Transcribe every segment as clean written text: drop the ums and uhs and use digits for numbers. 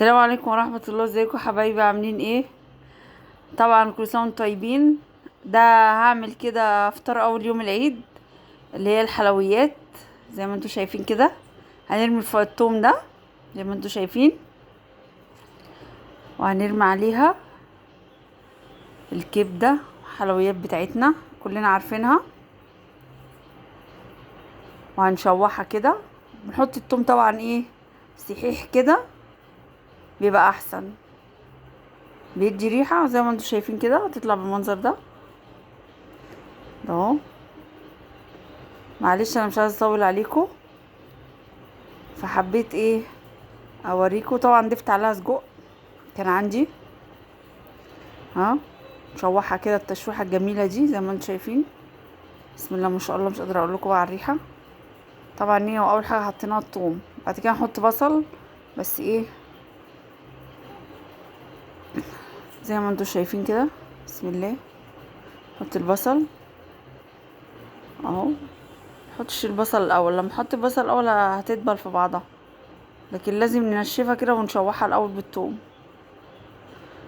السلام عليكم ورحمة الله. ازيكم حبايبي؟ عاملين ايه؟ طبعا كل سنة وانتم طيبين. ده هعمل كده فطار اول يوم العيد، اللي هي الحلويات زي ما انتم شايفين كده. هنرمي فوق التوم ده زي ما انتم شايفين، وهنرمي عليها الكبدة، الحلويات بتاعتنا كلنا عارفينها، وهنشوحها كده. بنحط التوم طبعا ايه، صحيح كده بيبقى احسن، بيدي ريحة زي ما انتم شايفين كده، هتطلع بالمنظر ده اهو. معلش انا مش عايزه اطول عليكم، فحبيت ايه اوريكم. طبعا ضفت عليها سجق كان عندي، ها، نشوحها كده التشويحه الجميله دي زي ما انتم شايفين. بسم الله ما شاء الله، مش قادره اقول لكم على الريحه. طبعا ايه، واول حاجه حطيناها الثوم، بعد كده نحط بصل، بس ايه زي ما انتم شايفين كده. بسم الله، نحط البصل اهو. نحطش البصل الاول، لما نحط البصل الاول هتدبل في بعضها، لكن لازم ننشفها كده ونشوحها الاول بالثوم.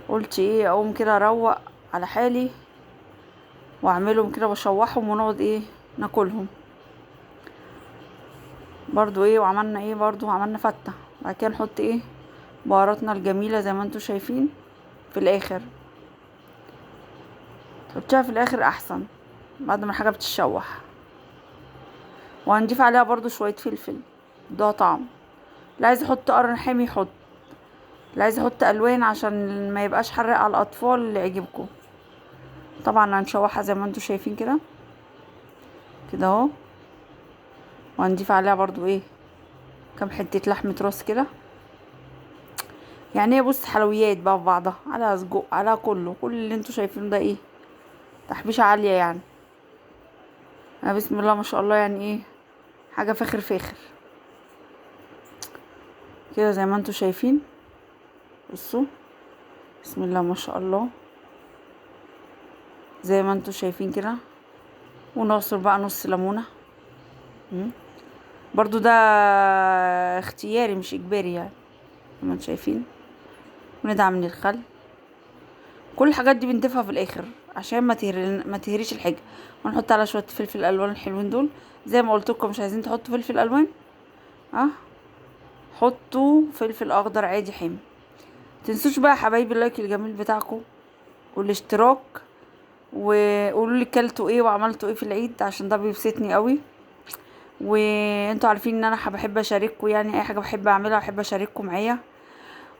قلت ايه اقوم كده اروق على حالي واعملهم كده واشوحهم ونقعد ايه ناكلهم برضو ايه. وعملنا ايه برضو، عملنا فتة. بعد كده نحط ايه بهاراتنا الجميلة زي ما انتم شايفين في الاخر. تحطيها في الاخر احسن بعد ما الحاجة بتتشوح. وهنضيف عليها برضو شوية فلفل، ده طعم. اللي عايز يحط قرن حامي يحط، اللي عايز يحط الوان عشان ما يبقاش حرق على الاطفال اللي يعجبكم. طبعا هنشوحها زي ما انتم شايفين كده كده اهو. وهنضيف عليها برضو ايه كام حتة لحمة راس كده. يعني هي بص حلويات بقى في بعضها، على سجق على كل اللي انتوا شايفينه ده ايه، تحبيشة عالية يعني. انا بسم الله ما شاء الله، يعني ايه حاجة فاخر فاخر كده زي ما انتوا شايفين. بصوا بسم الله ما شاء الله زي ما انتوا شايفين كده. ونعصر بقى نص ليمونة، برضو ده اختياري مش اجباري يعني زي ما انتوا شايفين. وندعم من الخل. كل الحاجات دي بنضيفها في الاخر عشان ما تهريش الحاجه. ونحط على شويه فلفل الوان الحلوين دول. زي ما قلت لكم مش عايزين تحطوا فلفل الوان، اه حطوا فلفل اخضر عادي حامي. تنسوش بقى يا حبايبي اللايك الجميل بتاعكم والاشتراك، وقولوا لي كلتوا ايه وعملتوا ايه في العيد عشان ده بيبسطني قوي. وانتوا عارفين ان انا بحب اشارككم، يعني اي حاجه بحب اعملها بحب اشارككم معايا.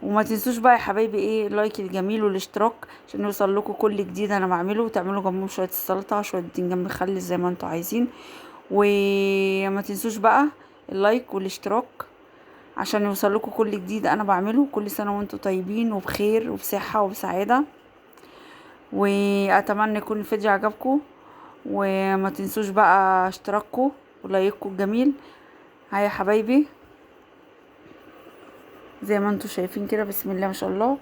وما تنسوش بقى يا حبايبي ايه اللايك الجميل والاشتراك عشان يوصل لكم كل جديد انا بعمله. وتعملوا جنبهم شويه السلطه، شويه جنب مخلل زي ما انتوا عايزين. وما تنسوش بقى اللايك والاشتراك عشان يوصل لكم كل جديد انا بعمله. كل سنه وانتوا طيبين وبخير وبصحه وبسعاده. واتمنى يكون الفيديو عجبكم. وما تنسوش بقى اشتراككم ولايككم الجميل. هيا يا حبايبي زي ما انتوا شايفين كده. بسم الله ما شاء الله.